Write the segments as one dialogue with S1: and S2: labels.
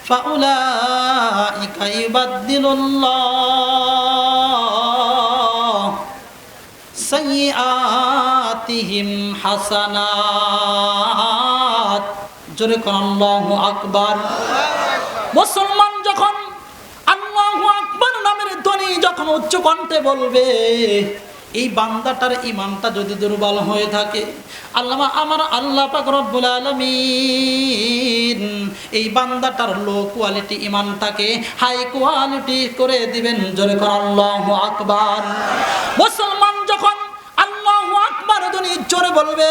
S1: ফাউলাইকা ইউবাদদিলুল্লাহ সাইয়্যাতিহিম হাসানাত। জোরে কোন আল্লাহু আকবার। মুসলমান যখন আল্লাহু আকবার নামের ধ্বনি যখন উচ্চ কণ্ঠে বলবে, এই বান্দাটার ঈমানটা যদি দুর্বল হয়ে থাকে, আল্লাহ পাক রব্বুল আলামিন এই বান্দাটার লো কোয়ালিটি ঈমানটাকে হাই কোয়ালিটি করে দিবেন। জোরে কোন আল্লাহু আকবার। মুসলমান যখন আল্লাহু আকবার ধ্বনি জোরে বলবে,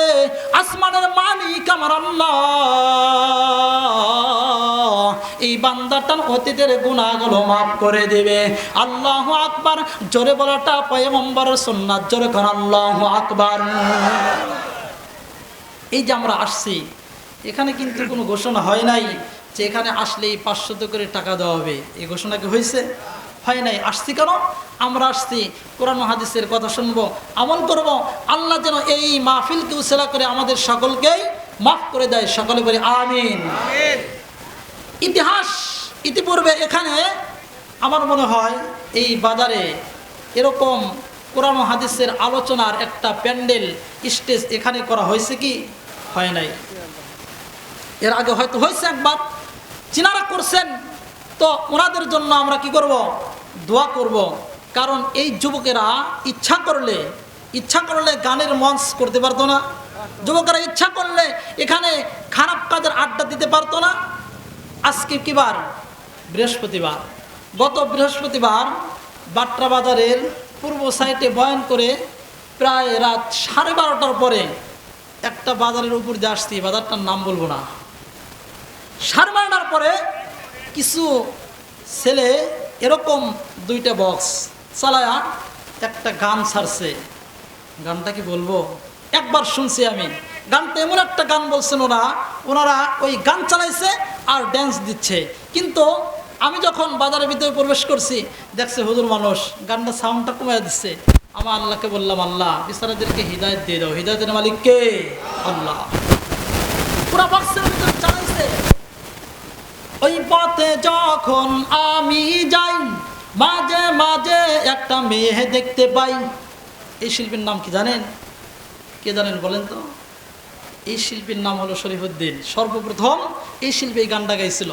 S1: আসমানের মালিক আমার আল্লাহ এই বান্দাটার অতীতের গুনাহগুলো মাফ করে দিবে। আল্লাহু আকবার জোরে বলাটা পয়গম্বরের সুন্নাত। জোরে কোন আল্লাহু আকবার। এই যে আমরা আসছি, এখানে কিন্তু কোনো ঘোষণা হয় নাই যে এখানে আসলেই 500 করে টাকা দেওয়া হবে। এই ঘোষণা কি হয়েছে? হয় নাই। আসছি কেন? আমরা আসছি কোরআন ও হাদিসের কথা শুনবো, আমল করব। আল্লাহ যেন এই মাহফিলকে উসিলা করে আমাদের সকলকেই মাফ করে দেয়। সকলে বলি আমিন। ইতিহাস ইতিপূর্বে এখানে আমার মনে হয় এই বাজারে এরকম কোরআন ও হাদিসের আলোচনার একটা প্যান্ডেল স্টেজ এখানে করা হয়েছে কি? হয় নাই। এর আগে হয়তো হয়েছে একবার, চিনারা করছেন, তো ওনাদের জন্য আমরা কি করব? দোয়া করব। কারণ এই যুবকেরা ইচ্ছা করলে গানের মঞ্চ করতে পারতো না, যুবকেরা ইচ্ছা করলে এখানে খারাপ কাজের আড্ডা দিতে পারতো না। আজকে কি বার? বৃহস্পতিবার। গত বৃহস্পতিবার বাট্রা বাজারের পূর্ব সাইডে বয়ান করে প্রায় রাত 12:30টার পরে একটা বাজারের উপর দিয়ে আসছি, বাজারটার নাম বলবো না। 12:30টার পরে কিছু ছেলে এরকম 2টা বক্স চালায়া একটা গান ছাড়ছে। গানটা কি বলবো? একবার শুনছি আমি। গানটা এমন একটা গান বলছেন ওনারা ওই গান চালাইছে আর ড্যান্স দিচ্ছে। কিন্তু আমি যখন বাজারের ভিতরে প্রবেশ করছি, দেখছে হুজুর মানুষ গানটা সাউন্ডটা কমায় দিচ্ছে। আমার আল্লাহকে বললাম, আল্লাহ বিচারাদেরকে হিদায়ত দিয়ে দাও। হিদায়তের মালিক কে? আল্লাহ। পুরা বক্সের ভিতরে চালাইছে। ওই পথে যখন আমি যাই, মাঝে মাঝে একটা মেয়ে দেখতে পাই। এই শিল্পীর নাম কি জানেন? কে জানেন বলেন তো? এই শিল্পীর নাম হলো শরীফউদ্দিন। সর্বপ্রথম এই শিল্পী এই গানটা গাইছিল।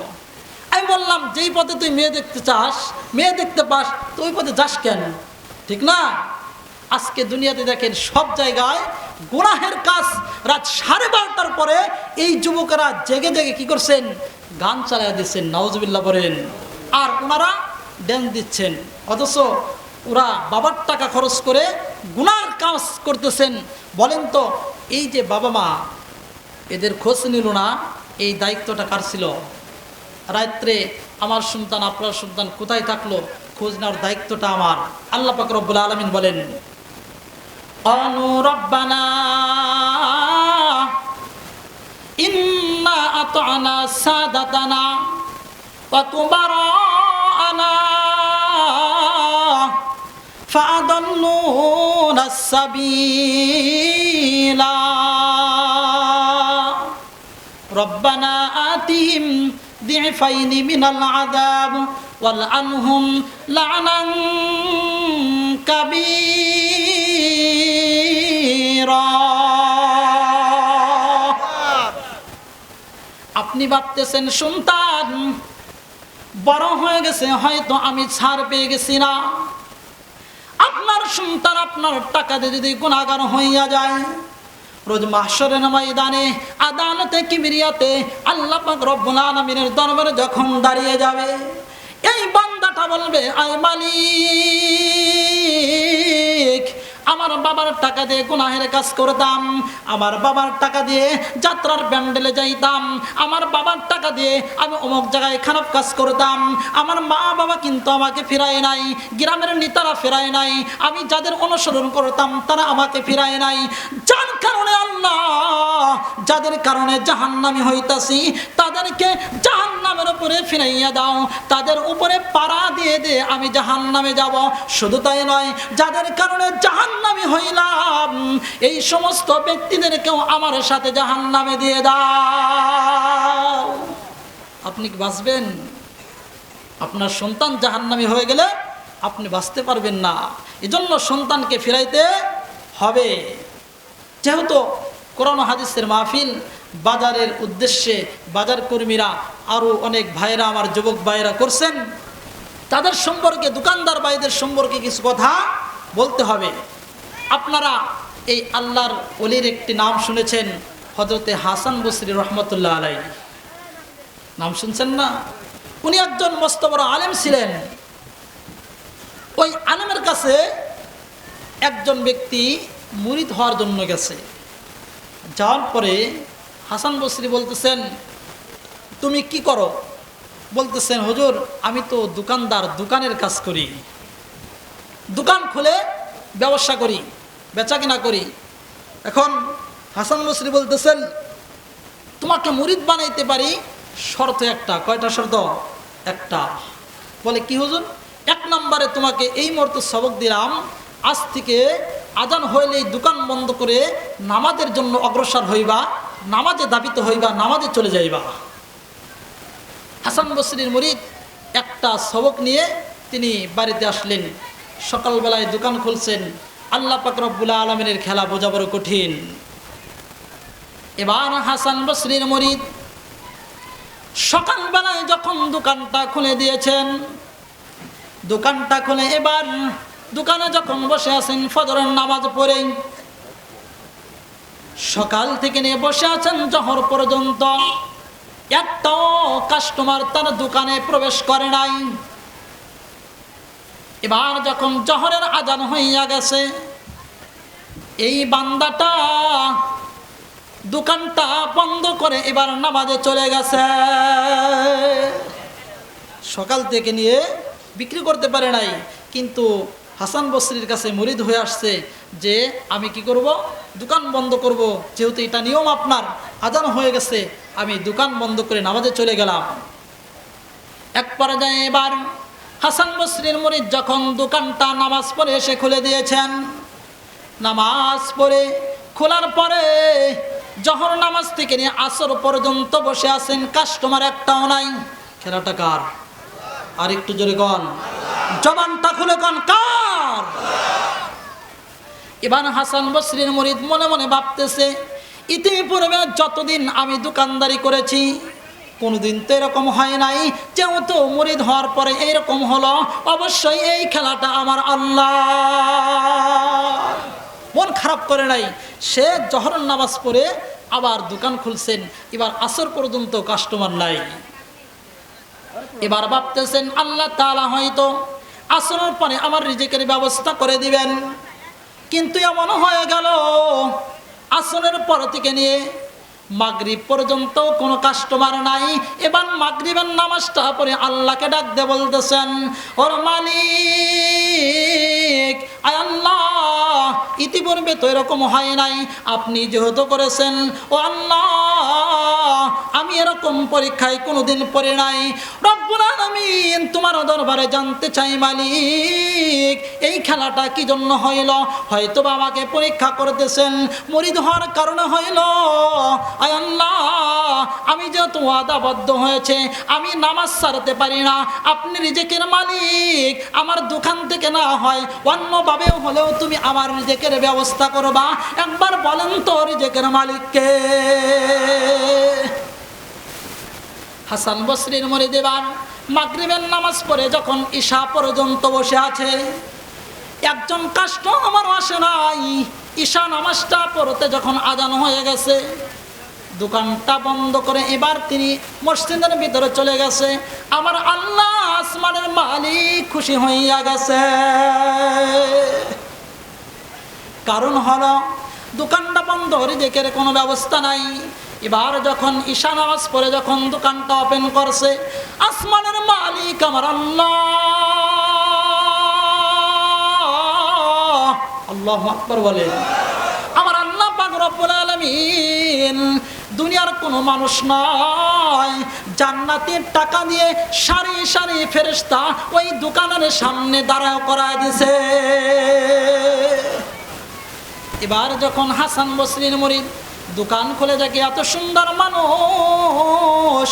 S1: আমি বললাম, যেই পথে তুই মেয়ে দেখতে চাস, মেয়ে দেখতে পাস, তো ওই পথে যাস কেন? ঠিক না? আজকে দুনিয়াতে দেখেন সব জায়গায় গুনাহের কাজ। রাত 12:30টার পরে এই যুবকেরা জেগে জেগে কি করছেন? গান চালিয়ে দিচ্ছেন। নাউজুবিল্লাহ বলেন। আর ওনারা ড্যান্স দিচ্ছেন, অথচ ওরা বাবার টাকা খরচ করে গুনার কাজ করতেছেন। বলেন তো, এই যে বাবা মা এদের খোঁজ নিল না, এই দায়িত্বটা কার ছিল? রাত্রে আমার সন্তান আপনার সন্তান কোথায় থাকলো, খোঁজ নেওয়ার দায়িত্বটা আমার। আল্লাহ পাক রব্বুল আলামিন বলেন, ক্বালু রাব্বানা ইন্না আতআনা সাদাতানা ওয়া কুবারানা ফাআদাল্লুনা সাবিলা রব্বানা আতিহিম দি'ফাইনি মিনাল আযাব ওয়ালআনহুম লা'নান কাবীরা। আপনি ভাবতেছেন সন্তান বড় হয়ে গেছে, হয়তো আমি ছাড় পেয়ে গেছি না। আপনার সন্তান আপনার টাকা দিয়ে যদি গুনাহগার হইয়া যায়, রোজ মাহশরের ময়দানে আদালতে কিবরিয়াতে আল্লাহ পাক রব্বুল আলামিনের দরবারে যখন দাঁড়িয়ে যাবে, এই বান্দাটা বলবে, আয় মালিক, আমার বাবার টাকা দিয়ে গুনাহের কাজ করতাম, আমার বাবার টাকা দিয়ে যাত্রার প্যান্ডেলে যাইতাম, আমার বাবার টাকা দিয়ে আমি অমুক জায়গায় খারাপ কাজ করতাম, আমার মা বাবা কিন্তু আমাকে ফিরায় নাই, গ্রামের নেতারা ফিরায় নাই, আমি যাদের অনুসরণ করতাম তারা আমাকে ফিরায় নাই, যার কারণে আল্লাহ যাদের কারণে জাহান্নামী হইতাছি তাদেরকে জাহান্নামের উপরে ফিরাইয়া দাও, তাদের উপরে পাড়া দিয়ে দিয়ে আমি জাহান্নামে যাব। শুধু তাই নয়, যাদের কারণে জাহান্নামী হইলাম এই সমস্ত ব্যক্তিদেরকেও আমার সাথে জাহান্নামে দিয়ে দাও। আপনি কি বাঁচবেন? আপনার সন্তান জাহান্নামী হয়ে গেলে আপনি বাঁচতে পারবেন না। এজন্য সন্তানকে ফিরাইতে হবে। যেহেতু কোরআন হাদিসের মাহফিল, বাজারের উদ্দেশ্যে বাজার কর্মীরা আরও অনেক ভাইরা, আমার যুবক ভাইরা করছেন, তাদের সম্পর্কে, দোকানদার ভাইদের সম্পর্কে কিছু কথা বলতে হবে। আপনারা এই আল্লাহর ওলির একটি নাম শুনেছেন, হযরতে হাসান বসরি রহমতুল্লাহ আলাইহি। নাম শুনছেন না? উনি একজন মস্ত বড় আলেম ছিলেন। ওই আলেমের কাছে একজন ব্যক্তি মুরিদ হওয়ার জন্য গেছে। যাওয়ার পরে হাসান বসরি বলতেছেন, তুমি কি করো? বলতেছেন, হুজুর আমি তো দোকানদার, দোকানের কাজ করি, দোকান খুলে ব্যবসা করি, বেচা কিনা করি। এখন হাসান বসরি বলতেছেন, তোমাকে মুরিদ বানাইতে পারি, শর্ত একটা। কয়টা শর্ত? একটা। বলে কি হুজুর? এক নম্বরে তোমাকে এই মুহূর্তে সবক দিলাম, আজ থেকে আজান হইলেই দোকান বন্ধ করে নামাজের জন্য অগ্রসর হইবা, নামাজে দাবিত হইবা, নামাজে চলে যাইবা। হাসান বসরির মুরিদ একটা সবক নিয়ে তিনি বাড়িতে আসলেন। সকালবেলায় দোকান খুলছেন। আল্লাহ পাক রব্বুল আলামিনের খেলা বোঝা বড় কঠিন। এবার হাসান বসরির মুরিদ সকালবেলায় যখন দোকানটা খুলে দিয়েছেন, দোকানটা খুলে এবার দোকানে যখন বসে আছেন ফজরের নামাজ পড়ে, সকাল থেকে নিয়ে বসে আছেন জোহর পর্যন্ত, একটাও কাস্টমার তার দোকানে প্রবেশ করে নাই। এবার যখন জোহরের আজান হইয়া গেছে, এই বান্দাটা দোকানটা বন্ধ করে এবার নামাজে চলে গেছে। সকাল থেকে নিয়ে বিক্রি করতে পারে নাই, কিন্তু হাসান বসরির কাছে মুরিদ হয়ে আসছে যে আমি কি করব? দোকান বন্ধ করব, যেহেতু এটা নিয়ম, আপনার আজান হয়ে গেছে, আমি দোকান বন্ধ করে নামাজে চলে গেলাম। এক পর্যায়ে এবার হাসান বসরির মুরিদ যখন দোকানটা নামাজ পড়ে এসে খুলে দিয়েছেন, নামাজ পড়ে খোলার পরে জোহর নামাজ থেকে নিয়ে আসর পর্যন্ত বসে আছেন, কাস্টমার একটাও নাই। খেলাটা কার? আর একটু জোরে কন, জবানটা খুলে কন, কার? এবার হাসান বসরির মুরিদ মনে মনে ভাবতেছে, ইতিপূর্বে যতদিন আমি দোকানদারি করেছি কোনোদিন তো এরকম হয় নাই, যেহেতু মুরিদ হওয়ার পরে এইরকম হলো, অবশ্যই এই খেলাটা আমার আল্লাহ। মন খারাপ করে নাই, সে জোহর নামাজ পড়ে আবার দোকান খুলছেন, এবার আসর পর্যন্ত কাস্টমার নাই। এবার ভাবতেছেন আল্লাহ তাআলা হয়তো আসরের পরে আমার রিজিকের ব্যবস্থা করে দিবেন, কিন্তু এমন হয়ে গেল আসরের পর থেকে নিয়ে মাগরিব পর্যন্ত কোনো কাস্টমার নাই। এবার মাগরিবের নামাজটা পড়ে আল্লাহকে ডাক দিয়ে বলতেছেন, ওর মালিক, আয় আল্লাহ, ইতিপূর্বে তো এরকম হয় নাই, আপনি যেহেতু করেছেন, ও আল্লাহ আমি এরকম পরীক্ষায় কোনোদিন পড়ে নাই। রব্বুল আলামিন তোমার দরবারে জানতে চাই মালিক, এই খেলাটা কি জন্য হইল? হয়তো আমাকে পরীক্ষা করতেছেন, মুরিদ হওয়ার কারণে হইল। আয় আল্লাহ, আমি যেহেতু ওয়াদাবদ্ধ হয়েছে, আমি নামাজ ছাড়তে পারি না, আপনি রিজিকের মালিক, আমার দোকান থেকে না হয় অন্যভাবেও হলেও তুমি আমার রিজিকের ব্যবস্থা করবা। একবার বলেন তো রিজিকের মালিককে? হাসান বসরির মুরিদ এবার মাগরিবের নামাজ পড়ে যখন ঈশা পর্যন্ত বসে আছে, একজন কাস্টমার আসে নাই। ঈশা নামাজটা পড়তে যখন আজান হয়ে গেছে, দোকানটা বন্ধ করে এবার তিনি মসজিদের ভিতরে চলে গেছে। আমার আল্লাহ আসমানের মালিক খুশি হইয়া গেছে। কারণ হলো দোকানটা বন্ধ, রিজিকের কোনো ব্যবস্থা নাই। এবার যখন ঈশা নামাজ পড়ে যখন দোকানটা ওপেন করছে, আসমানের মালিক আমার আল্লাহ, আল্লাহু আকবার বলে, আমার আল্লাহ পাক রব্বুল আলামিন বসরিন, দুনিয়ার কোনো মানুষ নয়, জান্নাতের টাকা দিয়ে সারি সারি ফেরেশতা ওই দোকানের সামনে দাঁড়াও করায় দিছে। এবার যখন হাসান বসরির মুরিদ দোকান খুলে দেখে এত সুন্দর মানুষ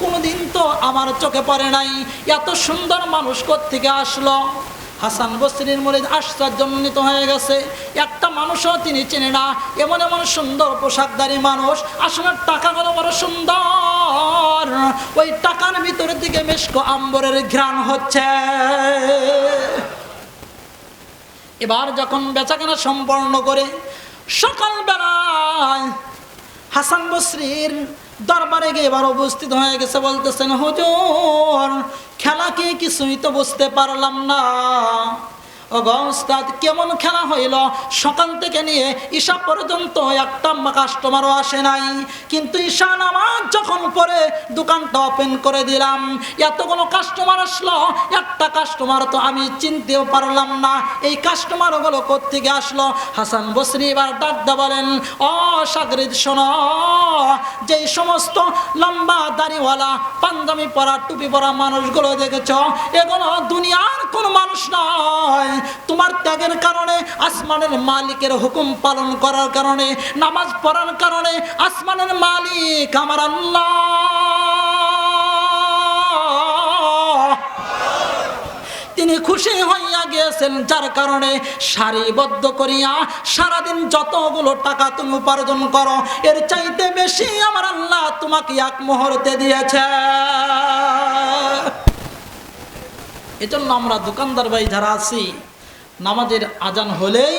S1: কোনোদিন তো আমার চোখে পড়ে নাই, এত সুন্দর মানুষ কোত্থেকে আসলো। হাসান বসরির মুরিদ আশ্চর্যান্বিত হয়ে গেছে, একটা মানুষও তিনি চেনে না, এমন এমন সুন্দর পোশাকধারী মানুষ, আসলে টাকাগুলো বড় সুন্দর, ওই টাকার ভিতরের দিকে মেশক আম্বরের ঘ্রাণ হচ্ছে। এবার যখন বেচাকেনা সম্পন্ন করে সকালবেলায় হাসান বসরির দরবারে গিয়ে এবার উপস্থিত হয়ে গেছে, বলতেছেন হুজুর খেলা কি কিছুই তো বুঝতে পারলাম না। ও উস্তাদ কেমন খেলা হইল, সকাল থেকে নিয়ে ঈশা পর্যন্ত একটা কাস্টমারও আসে নাই, কিন্তু ঈশা নামাজ যখন পরে দোকানটা ওপেন করে দিলাম, এতগুলো কাস্টমার আসলো, একটা কাস্টমার তো আমি চিনতেও পারলাম না, এই কাস্টমারগুলো কোত্থেকে আসলো। হাসান বসরি এবার ডাকদা বলেন, ও সাগরিদ শোনো, যেই সমস্ত লম্বা দাড়িওয়ালা পাঞ্জাবি পরা টুপি পরা মানুষগুলো দেখেছ, এগুলো দুনিয়ার কোন মানুষ নয়, তোমার ত্যাগের কারণে, আসমানের মালিকের হুকুম পালন করার কারণে, নামাজ পড়ার কারণে আসমানের মালিক আমার আল্লাহ তিনি খুশি হইয়া গিয়েছেন, যার কারণে সারিবদ্ধ করিয়া সারাদিন যতগুলো টাকা তুমি উপার্জন করো, এর চাইতে বেশি আমার আল্লাহ তোমাকে এক মুহূর্তে দিয়েছে। এজন্য আমরা দোকানদার ভাই যারা আছি, নামাজের আজান হলেই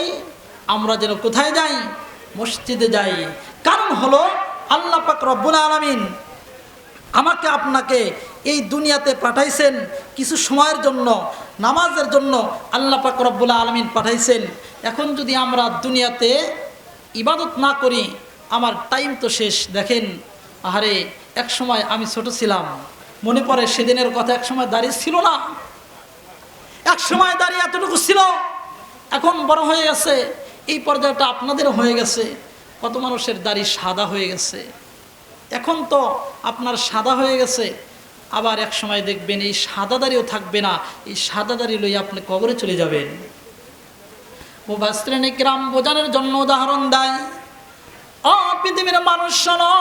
S1: আমরা যেন কোথায় যাই, মসজিদে যাই। কারণ হলো আল্লাহ পাক রব্বুল আলামিন আমাকে আপনাকে এই দুনিয়াতে পাঠাইছেন কিছু সময়ের জন্য, নামাজের জন্য আল্লাহ পাক রব্বুল আলামিন পাঠাইছেন। এখন যদি আমরা দুনিয়াতে ইবাদত না করি, আমার টাইম তো শেষ। দেখেন আহারে, এক সময় আমি ছোট ছিলাম, মনে পড়ে সেদিনের কথা, এক সময় দাঁড়িয়ে ছিল না, এক সময় দাঁড়িয়ে এতটুকু ছিল, এখন বড় হয়ে গেছে, এই পর্যায়টা আপনাদেরও হয়ে গেছে। কত মানুষের দাড়ি সাদা হয়ে গেছে, এখন তো আপনার সাদা হয়ে গেছে, আবার এক সময় দেখবেন এই সাদা দাড়িও থাকবে না, এই সাদা দাড়ি লইয়া আপনি কবরে চলে যাবেন। মুফাসসিরিন কিরাম বোঝানোর জন্য উদাহরণ দেয়, ও পৃথিবীর মানুষ শোনো,